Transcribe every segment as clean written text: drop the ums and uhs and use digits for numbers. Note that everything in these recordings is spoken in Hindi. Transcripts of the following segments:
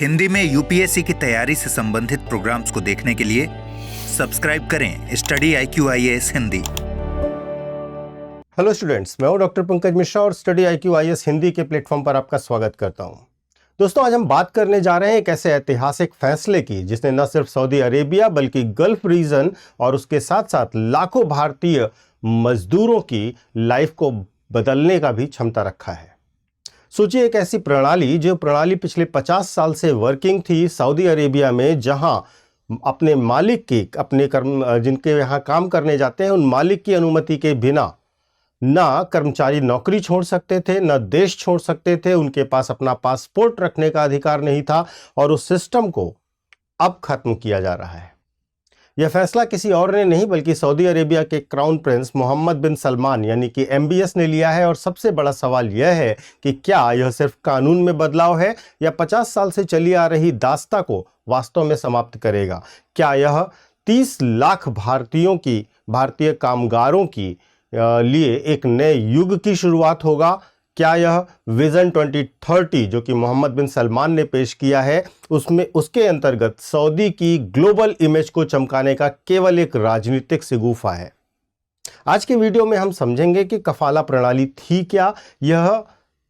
हिंदी में यूपीएससी की तैयारी से संबंधित प्रोग्राम्स को देखने के लिए सब्सक्राइब करें study IQ-IAS Hindi. Hello students, मैं हूं डॉक्टर पंकज मिश्रा और स्टडी IQ-IAS हिंदी के प्लेटफॉर्म पर आपका स्वागत करता हूं। दोस्तों, आज हम बात करने जा रहे हैं एक ऐसे ऐतिहासिक फैसले की जिसने न सिर्फ सऊदी अरेबिया बल्कि गल्फ रीजन और उसके साथ साथ लाखों भारतीय मजदूरों की लाइफ को बदलने का भी क्षमता रखा है। सोचिए, एक ऐसी प्रणाली जो प्रणाली पिछले 50 साल से वर्किंग थी सऊदी अरेबिया में, जहां अपने मालिक की जिनके यहाँ काम करने जाते हैं उन मालिक की अनुमति के बिना ना कर्मचारी नौकरी छोड़ सकते थे, ना देश छोड़ सकते थे, उनके पास अपना पासपोर्ट रखने का अधिकार नहीं था। और उस सिस्टम को अब खत्म किया जा रहा है। यह फैसला किसी और ने नहीं बल्कि सऊदी अरेबिया के क्राउन प्रिंस मोहम्मद बिन सलमान यानी कि MBS ने लिया है। और सबसे बड़ा सवाल यह है कि क्या यह सिर्फ कानून में बदलाव है या 50 साल से चली आ रही दास्ता को वास्तव में समाप्त करेगा? क्या यह 30 लाख भारतीय कामगारों की लिए एक नए युग की शुरुआत होगा? क्या यह विजन 2030 जो कि मोहम्मद बिन सलमान ने पेश किया है उसके अंतर्गत सऊदी की ग्लोबल इमेज को चमकाने का केवल एक राजनीतिक सिगूफा है? आज के वीडियो में हम समझेंगे कि कफाला प्रणाली थी क्या, यह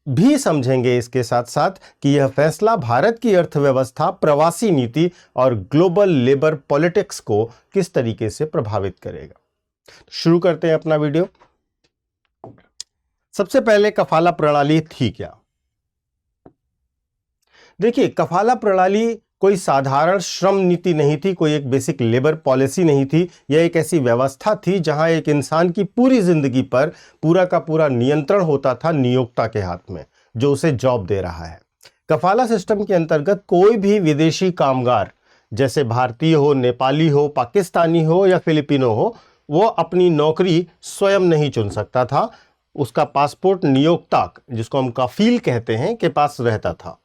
भी समझेंगे इसके साथ साथ कि यह फैसला भारत की अर्थव्यवस्था, प्रवासी नीति और ग्लोबल लेबर पॉलिटिक्स को किस तरीके से प्रभावित करेगा। शुरू करते हैं अपना वीडियो। सबसे पहले कफाला प्रणाली थी क्या? देखिए, कफाला प्रणाली कोई साधारण श्रम नीति नहीं थी, कोई एक बेसिक लेबर पॉलिसी नहीं थी। यह एक ऐसी व्यवस्था थी जहां एक इंसान की पूरी जिंदगी पर पूरा का पूरा नियंत्रण होता था नियोक्ता के हाथ में, जो उसे जॉब दे रहा है। कफाला सिस्टम के अंतर्गत कोई भी विदेशी कामगार, जैसे भारतीय हो, नेपाली हो, पाकिस्तानी हो या फिलिपिनो हो, वो अपनी नौकरी स्वयं नहीं चुन सकता था। उसका पासपोर्ट नियोक्ता, जिसको हम काफिल कहते हैं, के पास रहता था।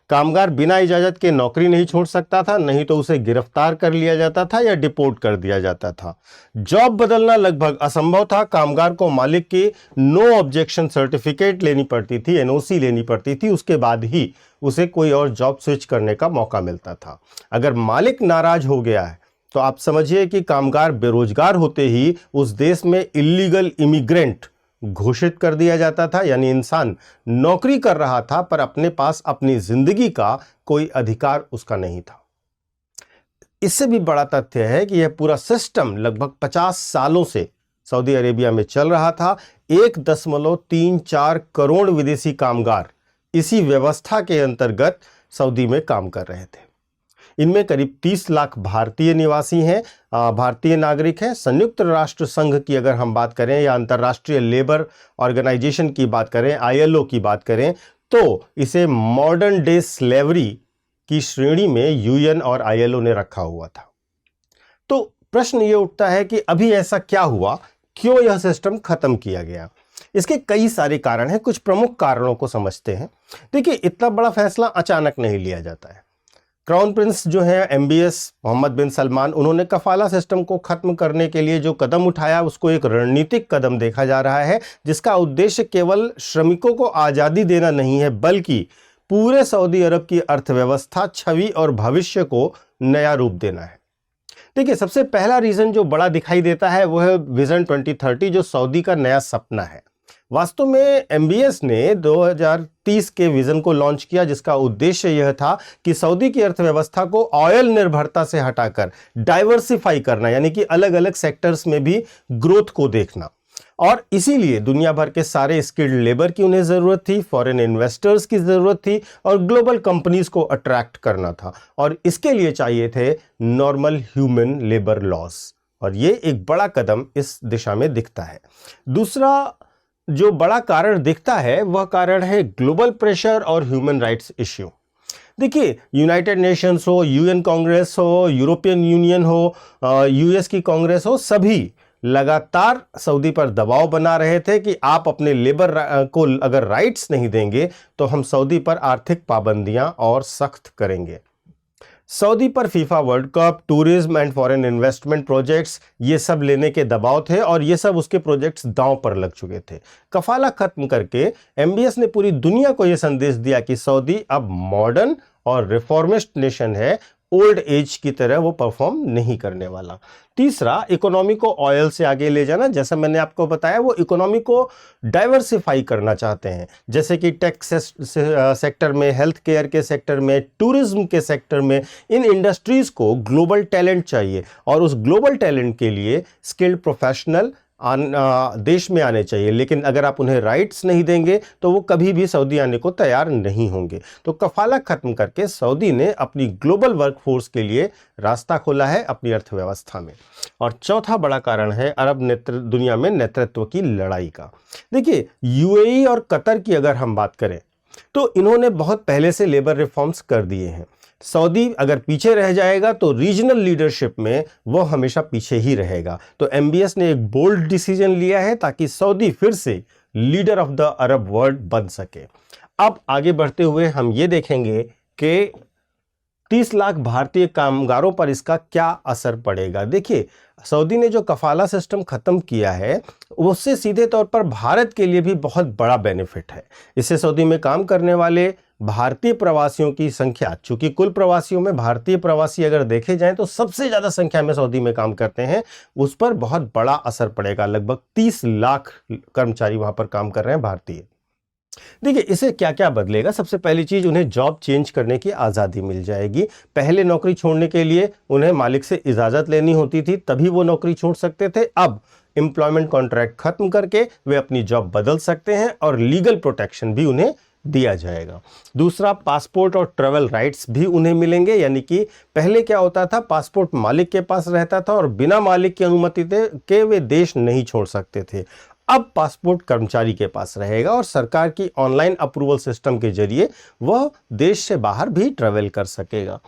कामगार बिना इजाजत के नौकरी नहीं छोड़ सकता था, नहीं तो उसे गिरफ्तार कर लिया जाता था या डिपोर्ट कर दिया जाता था। जॉब बदलना लगभग असंभव था। कामगार को मालिक की नो ऑब्जेक्शन सर्टिफिकेट लेनी पड़ती थी, NOC लेनी पड़ती थी। उसके बाद ही उसे कोई और जॉब स्विच करने का मौका मिलता था। अगर मालिक नाराज हो गया है तो आप समझिए कि कामगार बेरोजगार होते ही उस देश में इल्लीगल इमिग्रेंट घोषित कर दिया जाता था। यानी इंसान नौकरी कर रहा था पर अपने पास अपनी जिंदगी का कोई अधिकार उसका नहीं था। इससे भी बड़ा तथ्य है कि यह पूरा सिस्टम लगभग 50 सालों से सऊदी अरेबिया में चल रहा था। 1.34 करोड़ विदेशी कामगार इसी व्यवस्था के अंतर्गत सऊदी में काम कर रहे थे। इनमें करीब 30 लाख भारतीय निवासी हैं, भारतीय नागरिक हैं। संयुक्त राष्ट्र संघ की अगर हम बात करें या अंतर्राष्ट्रीय लेबर ऑर्गेनाइजेशन की बात करें, ILO की बात करें, तो इसे मॉडर्न डे स्लेवरी की श्रेणी में UN और ILO ने रखा हुआ था। तो प्रश्न ये उठता है कि अभी ऐसा क्या हुआ, क्यों यह सिस्टम खत्म किया गया? इसके कई सारे कारण हैं। कुछ प्रमुख कारणों को समझते हैं। देखिए, इतना बड़ा फैसला अचानक नहीं लिया जाता है। क्राउन प्रिंस जो है MBS मोहम्मद बिन सलमान, उन्होंने कफाला सिस्टम को खत्म करने के लिए जो कदम उठाया उसको एक रणनीतिक कदम देखा जा रहा है, जिसका उद्देश्य केवल श्रमिकों को आज़ादी देना नहीं है बल्कि पूरे सऊदी अरब की अर्थव्यवस्था, छवि और भविष्य को नया रूप देना है। देखिए, सबसे पहला रीजन जो बड़ा दिखाई देता है वो है विजन 2030, जो सऊदी का नया सपना है। वास्तव में MBS ने 2030 के विजन को लॉन्च किया, जिसका उद्देश्य यह था कि सऊदी की अर्थव्यवस्था को ऑयल निर्भरता से हटाकर डाइवर्सिफाई करना, यानी कि अलग अलग सेक्टर्स में भी ग्रोथ को देखना। और इसीलिए दुनिया भर के सारे स्किल्ड लेबर की उन्हें जरूरत थी, फॉरेन इन्वेस्टर्स की जरूरत थी और ग्लोबल कंपनीज को अट्रैक्ट करना था। और इसके लिए चाहिए थे नॉर्मल ह्यूमन लेबर लॉस, और ये एक बड़ा कदम इस दिशा में दिखता है। दूसरा जो बड़ा कारण दिखता है वह कारण है ग्लोबल प्रेशर और ह्यूमन राइट्स इश्यू। देखिए, यूनाइटेड नेशंस हो, UN कांग्रेस हो, यूरोपियन यूनियन हो, US की कांग्रेस हो, सभी लगातार सऊदी पर दबाव बना रहे थे कि आप अपने लेबर को अगर राइट्स नहीं देंगे तो हम सऊदी पर आर्थिक पाबंदियां और सख्त करेंगे। सऊदी पर FIFA world cup, tourism and foreign investment projects, ये सब लेने के दबाव थे और ये सब उसके प्रोजेक्ट्स दांव पर लग चुके थे। कफाला खत्म करके MBS ने पूरी दुनिया को यह संदेश दिया कि सऊदी अब मॉडर्न और रिफॉर्मिस्ट नेशन है, ओल्ड एज की तरह वो परफॉर्म नहीं करने वाला। तीसरा, इकोनॉमी को ऑयल से आगे ले जाना। जैसा मैंने आपको बताया, वो इकोनॉमी को डाइवर्सिफाई करना चाहते हैं, जैसे कि टेक्स सेक्टर में, हेल्थ केयर के सेक्टर में, टूरिज्म के सेक्टर में। इन इंडस्ट्रीज को ग्लोबल टैलेंट चाहिए और उस ग्लोबल टैलेंट के लिए स्किल्ड प्रोफेशनल देश में आने चाहिए, लेकिन अगर आप उन्हें राइट्स नहीं देंगे तो वो कभी भी सऊदी आने को तैयार नहीं होंगे। तो कफाला खत्म करके सऊदी ने अपनी ग्लोबल वर्कफोर्स के लिए रास्ता खोला है अपनी अर्थव्यवस्था में। और चौथा बड़ा कारण है अरब दुनिया में नेतृत्व की लड़ाई का। देखिए, यूएई और कतर की अगर हम बात करें तो इन्होंने बहुत पहले से लेबर रिफॉर्म्स कर दिए हैं। सऊदी अगर पीछे रह जाएगा तो रीजनल लीडरशिप में वो हमेशा पीछे ही रहेगा। तो एमबीएस ने एक बोल्ड डिसीजन लिया है ताकि सऊदी फिर से leader of the Arab world बन सके। अब आगे बढ़ते हुए हम ये देखेंगे कि 30 लाख भारतीय कामगारों पर इसका क्या असर पड़ेगा। देखिए, सऊदी ने जो कफाला सिस्टम खत्म किया है उससे सीधे तौर पर भारत के लिए भी बहुत बड़ा बेनिफिट है। इससे सऊदी में काम करने वाले भारतीय प्रवासियों की संख्या, चूंकि कुल प्रवासियों में भारतीय प्रवासी अगर देखे जाएं तो सबसे ज्यादा संख्या में सऊदी में काम करते हैं, उस पर बहुत बड़ा असर पड़ेगा। लगभग 30 लाख कर्मचारी वहां पर काम कर रहे हैं भारतीय। देखिए, इसे क्या क्या बदलेगा। सबसे पहली चीज, उन्हें जॉब चेंज करने की आज़ादी मिल जाएगी। पहले नौकरी छोड़ने के लिए उन्हें मालिक से इजाज़त लेनी होती थी, तभी वो नौकरी छोड़ सकते थे। अब एम्प्लॉयमेंट कॉन्ट्रैक्ट खत्म करके वे अपनी जॉब बदल सकते हैं और लीगल प्रोटेक्शन भी उन्हें दिया जाएगा। दूसरा, पासपोर्ट और ट्रैवल राइट्स भी उन्हें मिलेंगे। यानी कि पहले क्या होता था, पासपोर्ट मालिक के पास रहता था और बिना मालिक की अनुमति के वे देश नहीं छोड़ सकते थे। अब पासपोर्ट कर्मचारी के पास रहेगा और सरकार की ऑनलाइन अप्रूवल सिस्टम के जरिए वह देश से बाहर भी ट्रैवल कर सकेगा।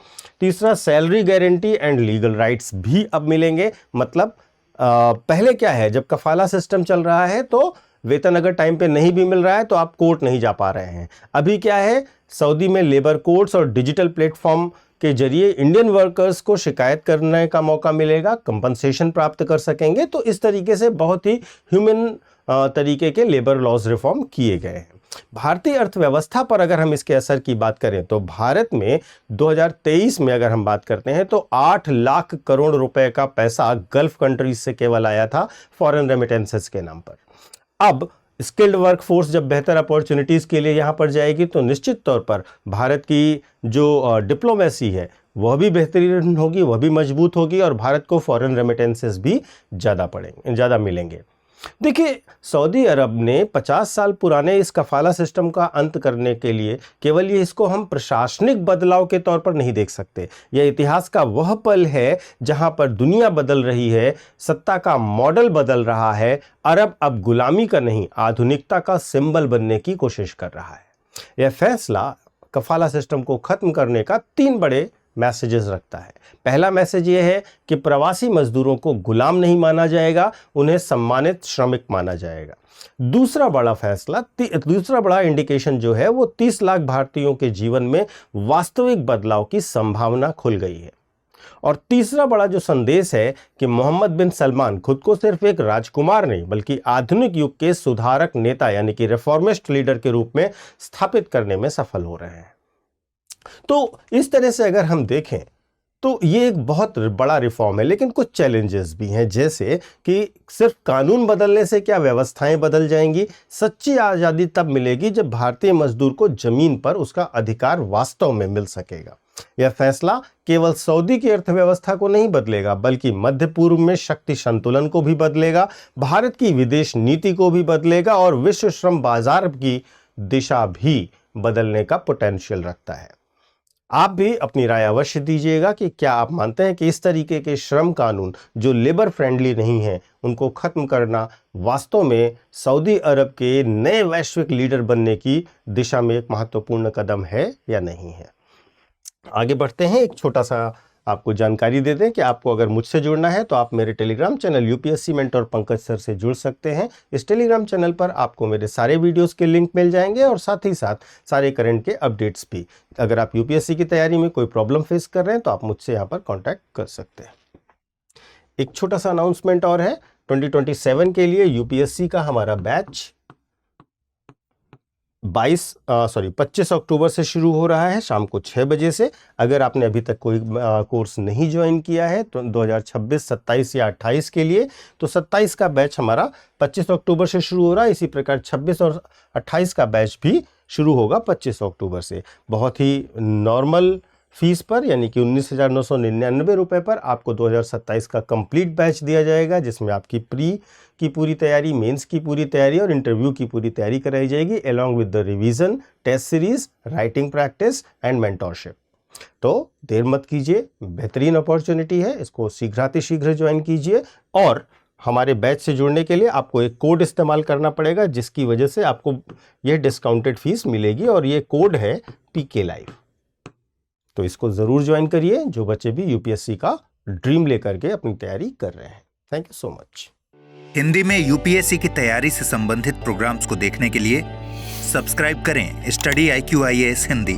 तीसरा, salary guarantee and legal rights भी अब मिलेंगे। मतलब पहले क्या है, जब कफाला सिस्टम चल रहा है तो वेतन अगर टाइम पे नहीं भी मिल रहा है तो आप कोर्ट नहीं जा पा रहे हैं। अभी क्या है, सऊदी में लेबर कोर्ट्स और डिजिटल प्लेटफॉर्म के जरिए इंडियन वर्कर्स को शिकायत करने का मौका मिलेगा, कंपनसेशन प्राप्त कर सकेंगे। तो इस तरीके से बहुत ही ह्यूमन तरीके के लेबर लॉज रिफॉर्म किए गए हैं। भारतीय अर्थव्यवस्था पर अगर हम इसके असर की बात करें तो भारत में 2023 में अगर हम बात करते हैं तो 8 लाख करोड़ रुपए का पैसा गल्फ कंट्रीज से केवल आया था फॉरेन रेमिटेंसेस के नाम पर। अब स्किल्ड वर्कफोर्स जब बेहतर अपॉर्चुनिटीज के लिए यहां पर जाएगी तो निश्चित तौर पर भारत की जो डिप्लोमेसी है वह भी बेहतरीन होगी, वह भी मजबूत होगी और भारत को फॉरेन रेमिटेंसेस भी ज़्यादा मिलेंगे। देखिए, सऊदी अरब ने 50 साल पुराने इस कफाला सिस्टम का अंत करने के लिए केवल ये इसको हम प्रशासनिक बदलाव के तौर पर नहीं देख सकते। यह इतिहास का वह पल है जहां पर दुनिया बदल रही है, सत्ता का मॉडल बदल रहा है। अरब अब गुलामी का नहीं, आधुनिकता का सिंबल बनने की कोशिश कर रहा है। यह फैसला कफाला सिस्टम को खत्म करने का 3 बड़े मैसेजेस रखता है। पहला मैसेज यह है कि प्रवासी मजदूरों को गुलाम नहीं माना जाएगा, उन्हें सम्मानित श्रमिक माना जाएगा। दूसरा बड़ा इंडिकेशन जो है वो 30 लाख भारतीयों के जीवन में वास्तविक बदलाव की संभावना खुल गई है। और तीसरा बड़ा जो संदेश है कि मोहम्मद बिन सलमान खुद को सिर्फ एक राजकुमार नहीं बल्कि आधुनिक युग के सुधारक नेता यानी कि रिफॉर्मिस्ट लीडर के रूप में स्थापित करने में सफल हो रहे हैं। तो इस तरह से अगर हम देखें तो ये एक बहुत बड़ा रिफॉर्म है, लेकिन कुछ चैलेंजेस भी हैं, जैसे कि सिर्फ कानून बदलने से क्या व्यवस्थाएं बदल जाएंगी। सच्ची आज़ादी तब मिलेगी जब भारतीय मजदूर को जमीन पर उसका अधिकार वास्तव में मिल सकेगा। यह फैसला केवल सऊदी की अर्थव्यवस्था को नहीं बदलेगा बल्कि मध्य पूर्व में शक्ति संतुलन को भी बदलेगा, भारत की विदेश नीति को भी बदलेगा और विश्व श्रम बाजार की दिशा भी बदलने का पोटेंशियल रखता है। आप भी अपनी राय अवश्य दीजिएगा कि क्या आप मानते हैं कि इस तरीके के श्रम कानून जो लेबर फ्रेंडली नहीं हैं उनको खत्म करना वास्तव में सऊदी अरब के नए वैश्विक लीडर बनने की दिशा में एक महत्वपूर्ण कदम है या नहीं है। आगे बढ़ते हैं, एक छोटा सा आपको जानकारी दे दें कि आपको अगर मुझसे जुड़ना है तो आप मेरे Telegram channel UPSC mentor Pankaj sir से जुड़ सकते हैं। इस टेलीग्राम चैनल पर आपको मेरे सारे वीडियोस के लिंक मिल जाएंगे और साथ ही साथ सारे करंट के अपडेट्स भी। अगर आप यूपीएससी की तैयारी में कोई प्रॉब्लम फेस कर रहे हैं तो आप मुझसे यहाँ पर कॉन्टैक्ट कर सकते हैं। एक छोटा सा अनाउंसमेंट और है, 2027 के लिए यूपीएससी का हमारा बैच 25 अक्टूबर से शुरू हो रहा है शाम को 6 बजे से। अगर आपने अभी तक कोई कोर्स नहीं ज्वाइन किया है तो 2026, 27 या 28 के लिए, तो 27 का बैच हमारा 25 अक्टूबर से शुरू हो रहा है। इसी प्रकार 26 और 28 का बैच भी शुरू होगा 25 अक्टूबर से। बहुत ही नॉर्मल फीस पर, यानी कि 19,999 रुपये पर आपको 2027 का कंप्लीट बैच दिया जाएगा, जिसमें आपकी प्री की पूरी तैयारी, मेंस की पूरी तैयारी और इंटरव्यू की पूरी तैयारी कराई जाएगी, along with the revision, test series, writing practice and mentorship. तो देर मत कीजिए, बेहतरीन अपॉर्चुनिटी है, इसको शीघ्रातिशीघ्र ज्वाइन कीजिए। और हमारे बैच से जुड़ने के लिए आपको एक कोड इस्तेमाल करना पड़ेगा, जिसकी वजह से आपको यह डिस्काउंटेड फीस मिलेगी, और ये कोड है PK Live। तो इसको जरूर ज्वाइन करिए, जो बच्चे भी यूपीएससी का ड्रीम लेकर के अपनी तैयारी कर रहे हैं। Thank you so much. Hindi में यूपीएससी की तैयारी से संबंधित प्रोग्राम्स को देखने के लिए सब्सक्राइब करें स्टडी IQ IAS हिंदी।